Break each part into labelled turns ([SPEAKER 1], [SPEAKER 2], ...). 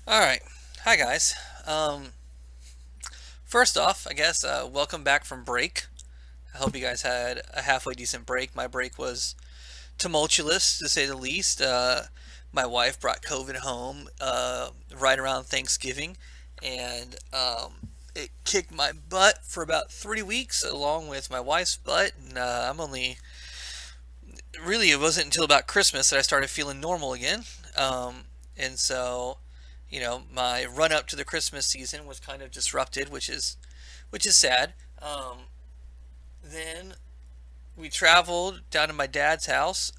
[SPEAKER 1] All right. Hi, guys. Um, First off, I guess, welcome back from break. I hope you guys had a halfway decent break. My break was tumultuous, to say the least. My wife brought COVID home right around Thanksgiving, and it kicked my butt for about 3 weeks, along with my wife's butt. And I'm only really, it wasn't until about Christmas that I started feeling normal again. And so, my run up to the Christmas season was kind of disrupted, which is sad. Then we traveled down to my dad's house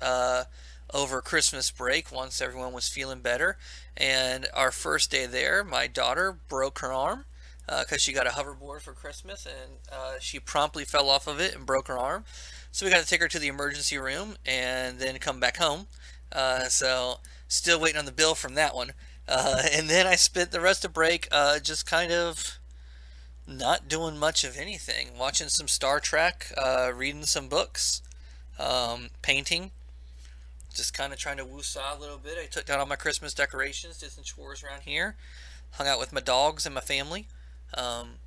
[SPEAKER 1] over Christmas break once everyone was feeling better. And our first day there, my daughter broke her arm because she got a hoverboard for Christmas, and she promptly fell off of it and broke her arm. So we got to take her to the emergency room and then come back home. So still waiting on the bill from that one. And then I spent the rest of break just kind of not doing much of anything, watching some Star Trek, reading some books, painting, just kind of trying to woo-saw a little bit. I took down all my Christmas decorations, did some chores around here, hung out with my dogs and my family. And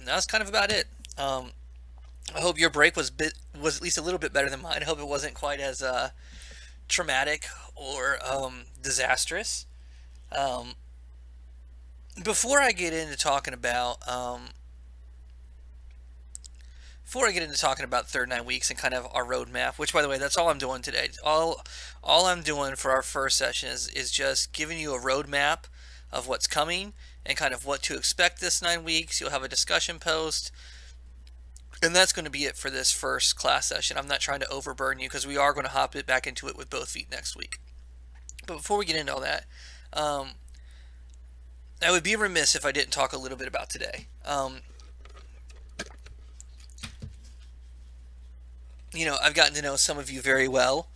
[SPEAKER 1] that's kind of about it. Um, I hope your break was at least a little bit better than mine. I hope it wasn't quite as traumatic or disastrous. Um, before I get into talking about before I get into talking about third 9 weeks and kind of our roadmap, which by the way, that's all I'm doing today. All I'm doing for our first session is just giving you a roadmap of what's coming and kind of what to expect this 9 weeks. You'll have a discussion post, and that's going to be it for this first class session. I'm not trying to overburden you because we are going to hop it back into it with both feet next week. But before we get into all that, um, I would be remiss if I didn't talk a little bit about today. I've gotten to know some of you very well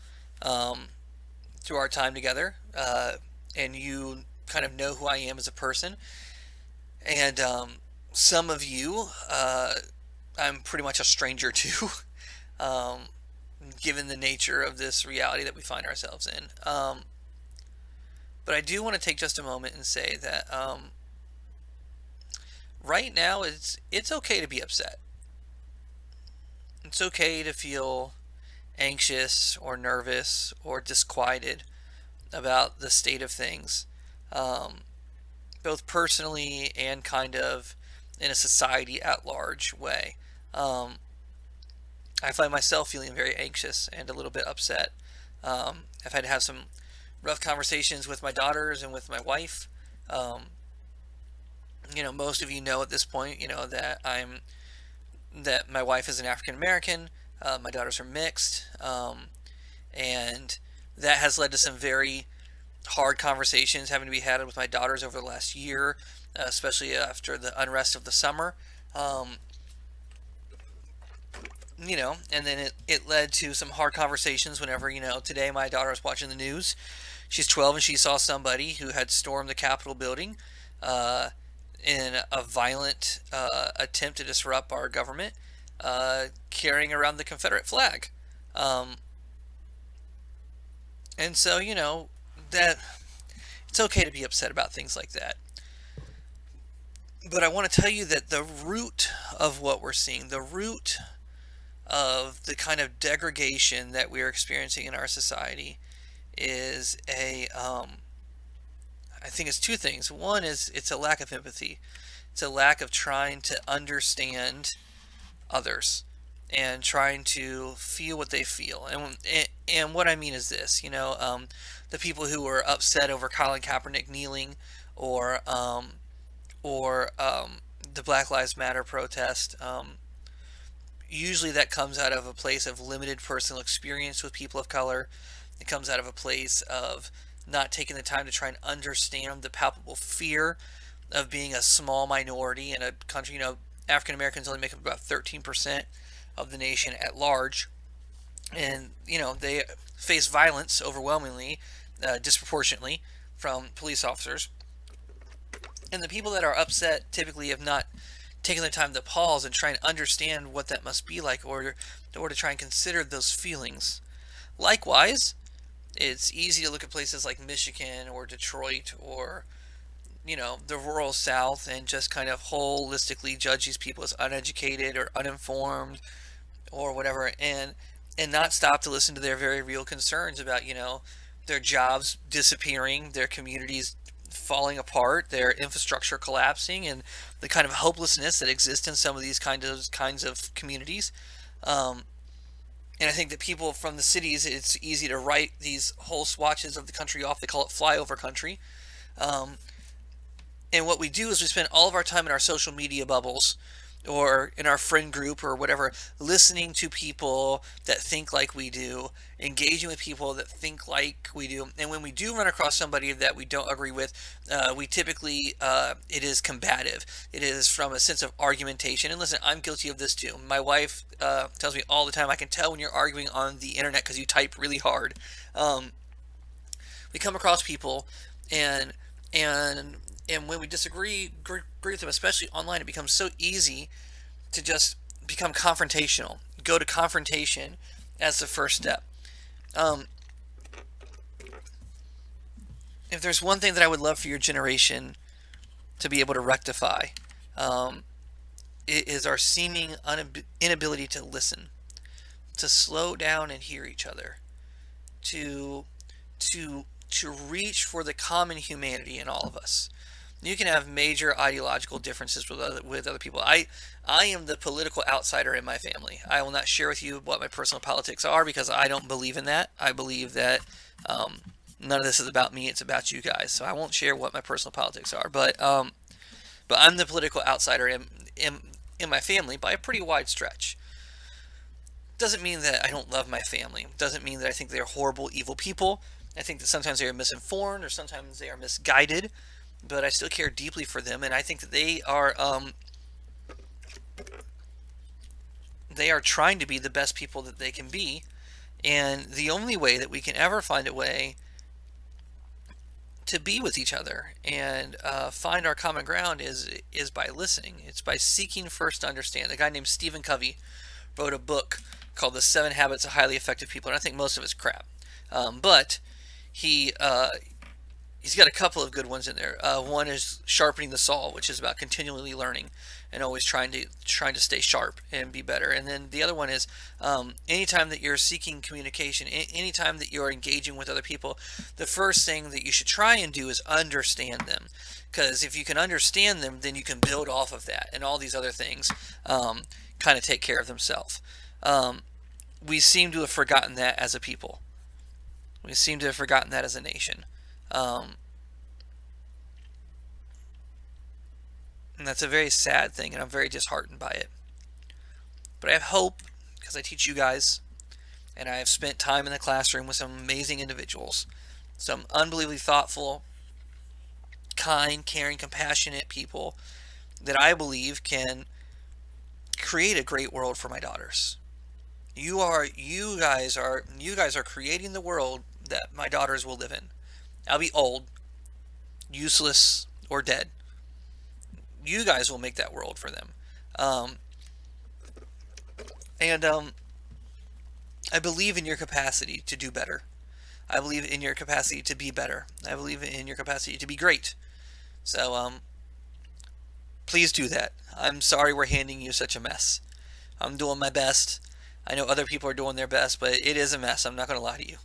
[SPEAKER 1] um, through our time together, and you kind of know who I am as a person. And some of you, I'm pretty much a stranger to, um, given the nature of this reality that we find ourselves in. But I do want to take just a moment and say that right now it's okay to be upset. It's okay to feel anxious or nervous or disquieted about the state of things, um, both personally and kind of in a society at large way. Um, I find myself feeling very anxious and a little bit upset. I've had to have some rough conversations with my daughters and with my wife. Um, most of you know at this point, that my wife is an African American. My daughters are mixed, and that has led to some very hard conversations having to be had with my daughters over the last year, especially after the unrest of the summer. Um, and then it led to some hard conversations whenever, today my daughter was watching the news. She's 12 and she saw somebody who had stormed the Capitol building uh, in a violent attempt to disrupt our government, carrying around the Confederate flag. Um, and so, that it's okay to be upset about things like that. But I want to tell you that the root of what we're seeing, the root of the kind of degradation that we are experiencing in our society is I think it's two things. One is it's a lack of empathy. It's a lack of trying to understand others and trying to feel what they feel. And what I mean is this, the people who were upset over Colin Kaepernick kneeling, or the Black Lives Matter protest. Usually that comes out of a place of limited personal experience with people of color. It comes out of a place of not taking the time to try and understand the palpable fear of being a small minority in a country. African Americans only make up about 13% of the nation at large, and they face violence overwhelmingly, disproportionately from police officers. And the people that are upset typically have not taken the time to pause and try and understand what that must be like, or to try and consider those feelings. Likewise, it's easy to look at places like Michigan or Detroit or the rural South and just kind of holistically judge these people as uneducated or uninformed or whatever, and not stop to listen to their very real concerns about their jobs disappearing, their communities falling apart, their infrastructure collapsing, and the kind of hopelessness that exists in some of these kinds of communities. Um, and I think that people from the cities, it's easy to write these whole swatches of the country off. They call it flyover country. Um, and what we do is we spend all of our time in our social media bubbles or in our friend group or whatever, listening to people that think like we do, engaging with people that think like we do. And when we do run across somebody that we don't agree with, we typically, it is combative. It is from a sense of argumentation. And listen, I'm guilty of this too. My wife tells me all the time, I can tell when you're arguing on the internet because you type really hard. Um, we come across people and and and when we agree with them, especially online, it becomes so easy to just become confrontational. Go to confrontation as the first step. Um, if there's one thing that I would love for your generation to be able to rectify, um, it is our seeming inability to listen, to slow down and hear each other, to to reach for the common humanity in all of us. You can have major ideological differences with other people. I am the political outsider in my family. I will not share with you what my personal politics are because I don't believe in that. I believe that um, none of this is about me. It's about you guys. So I won't share what my personal politics are. But I'm the political outsider in my family by a pretty wide stretch. Doesn't mean that I don't love my family. Doesn't mean that I think they're horrible, evil people. I think that sometimes they are misinformed or sometimes they are misguided, but I still care deeply for them, and I think that they are trying to be the best people that they can be, and the only way that we can ever find a way to be with each other and find our common ground is by listening. It's by seeking first to understand. A guy named Stephen Covey wrote a book called The 7 Habits of Highly Effective People, and I think most of it's crap. But he he's got a couple of good ones in there. One is sharpening the saw, which is about continually learning and always trying to stay sharp and be better. And then the other one is anytime that you're seeking communication, anytime that you're engaging with other people, the first thing that you should try and do is understand them. Because if you can understand them, then you can build off of that, and all these other things kind of take care of themselves. Um, we seem to have forgotten that as a people. We seem to have forgotten that as a nation. Um, and that's a very sad thing, and I'm very disheartened by it. But I have hope because I teach you guys, and I have spent time in the classroom with some amazing individuals, some unbelievably thoughtful, kind, caring, compassionate people that I believe can create a great world for my daughters. You guys are creating the world that my daughters will live in. I'll be old, useless, or dead. You guys will make that world for them. Um, and I believe in your capacity to do better. I believe in your capacity to be better. I believe in your capacity to be great. So please do that. I'm sorry we're handing you such a mess. I'm doing my best. I know other people are doing their best, but it is a mess. I'm not going to lie to you.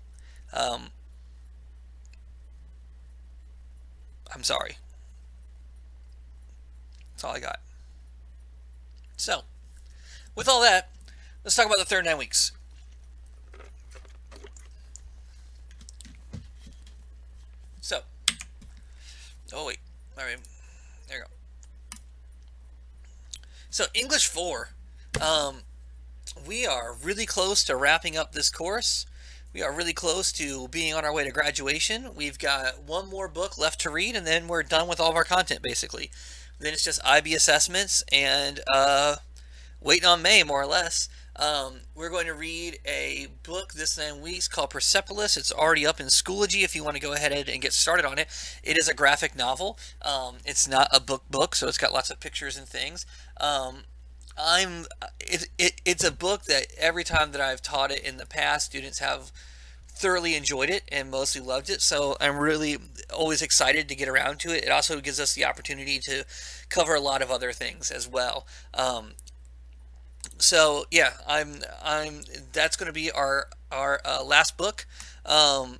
[SPEAKER 1] Um, I'm sorry. That's all I got. So, with all that, let's talk about the third 9 weeks. So, oh wait, all right, there you go. So English 4, um, we are really close to wrapping up this course. We are really close to being on our way to graduation. We've got one more book left to read, and then we're done with all of our content, basically. Then it's just IB assessments and waiting on May, more or less. We're going to read a book this 9 weeks called Persepolis. It's already up in Schoology if you want to go ahead and get started on it. It is a graphic novel. It's not a book, so it's got lots of pictures and things. Um, it's a book that every time that I've taught it in the past, students have thoroughly enjoyed it and mostly loved it. So I'm really always excited to get around to it. It also gives us the opportunity to cover a lot of other things as well. So yeah, I'm that's going to be our last book. Um,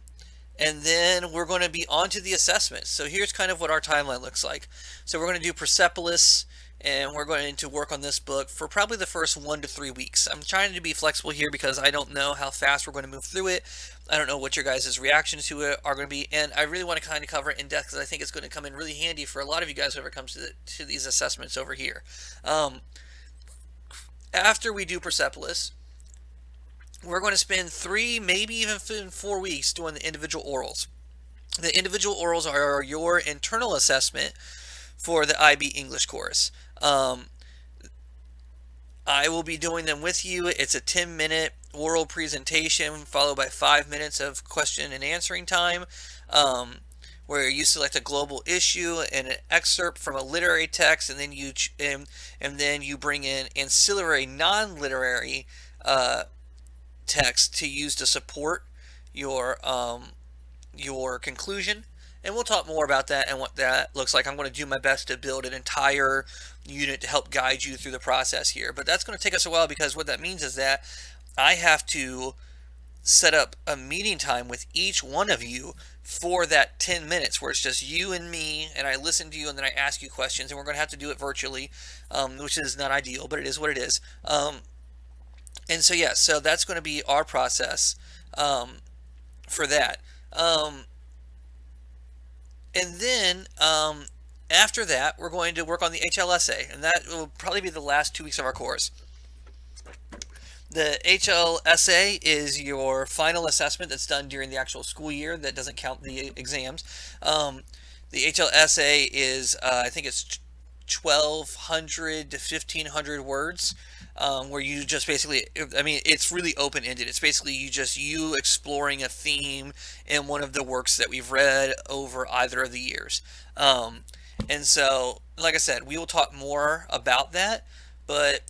[SPEAKER 1] and then we're going to be on to the assessment. So here's kind of what our timeline looks like. So we're going to do Persepolis, and we're going to work on this book for probably the first 1 to 3 weeks. I'm trying to be flexible here because I don't know how fast we're going to move through it. I don't know what your guys' reactions to it are going to be, and I really want to kind of cover it in depth because I think it's going to come in really handy for a lot of you guys whenever it comes to these assessments over here. Um, After we do Persepolis, we're going to spend 3, maybe even 4 weeks doing the individual orals. The individual orals are your internal assessment for the IB English course. I will be doing them with you. It's a 10-minute oral presentation followed by 5 minutes of question and answering time, where you select a global issue and an excerpt from a literary text, and then you bring in ancillary non-literary text to use to support your your conclusion. And we'll talk more about that and what that looks like. I'm going to do my best to build an entire unit to help guide you through the process here. But that's going to take us a while because what that means is that I have to set up a meeting time with each one of you for that 10 minutes where it's just you and me, and I listen to you and then I ask you questions, and we're going to have to do it virtually, which is not ideal, but it is what it is. And so, yeah, so that's going to be our process for that. And then after that, we're going to work on the HLSA, and that will probably be the last 2 weeks of our course. The HLSA is your final assessment that's done during the actual school year that doesn't count the exams. The HLSA is, I think it's 1,200 to 1,500 words, where you just basically, I mean, it's really open-ended. It's basically you exploring a theme in one of the works that we've read over either of the years. And so, like I said, we will talk more about that, but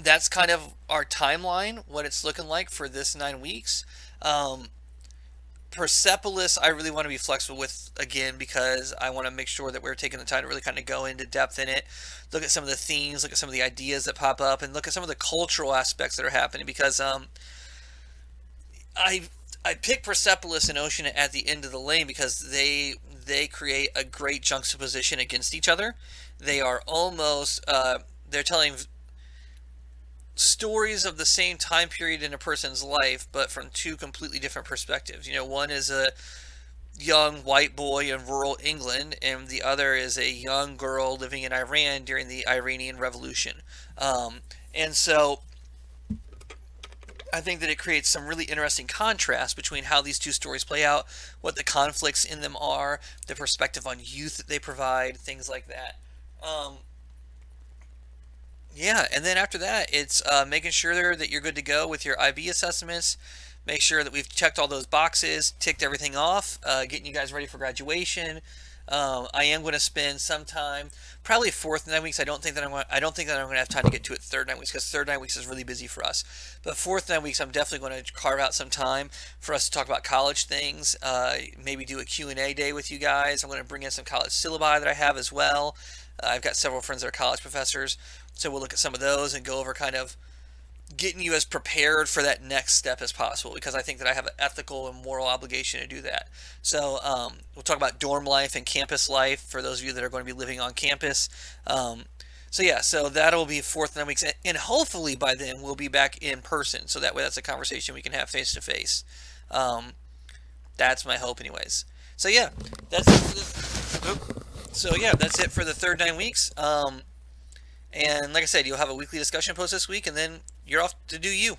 [SPEAKER 1] that's kind of our timeline, what it's looking like for this 9 weeks. Persepolis, I really want to be flexible with again because I want to make sure that we're taking the time to really kind of go into depth in it, look at some of the themes, look at some of the ideas that pop up, and look at some of the cultural aspects that are happening. Because I picked Persepolis and Ocean at the end of the lane because they create a great juxtaposition against each other. They are almost they're telling stories of the same time period in a person's life, but from two completely different perspectives. You know, one is a young white boy in rural England, and the other is a young girl living in Iran during the Iranian Revolution. And so I think that it creates some really interesting contrast between how these two stories play out, what the conflicts in them are, the perspective on youth that they provide, things like that. Yeah, and then after that, it's making sure that you're good to go with your IB assessments. Make sure that we've checked all those boxes, ticked everything off, getting you guys ready for graduation. I am going to spend some time, probably fourth 9 weeks. I don't think that I'm going to have time to get to it third 9 weeks because third 9 weeks is really busy for us. But fourth 9 weeks, I'm definitely going to carve out some time for us to talk about college things. Maybe do a Q&A day with you guys. I'm going to bring in some college syllabi that I have as well. I've got several friends that are college professors, so we'll look at some of those and go over kind of getting you as prepared for that next step as possible, because I think that I have an ethical and moral obligation to do that. So we'll talk about dorm life and campus life for those of you that are going to be living on campus. So yeah, so that'll be fourth 9 weeks, and hopefully by then we'll be back in person, so that way that's a conversation we can have face to face. That's my hope, anyways. So yeah, that's it for the. So yeah, that's it for the third 9 weeks. And like I said, you'll have a weekly discussion post this week, and then you're off to do you.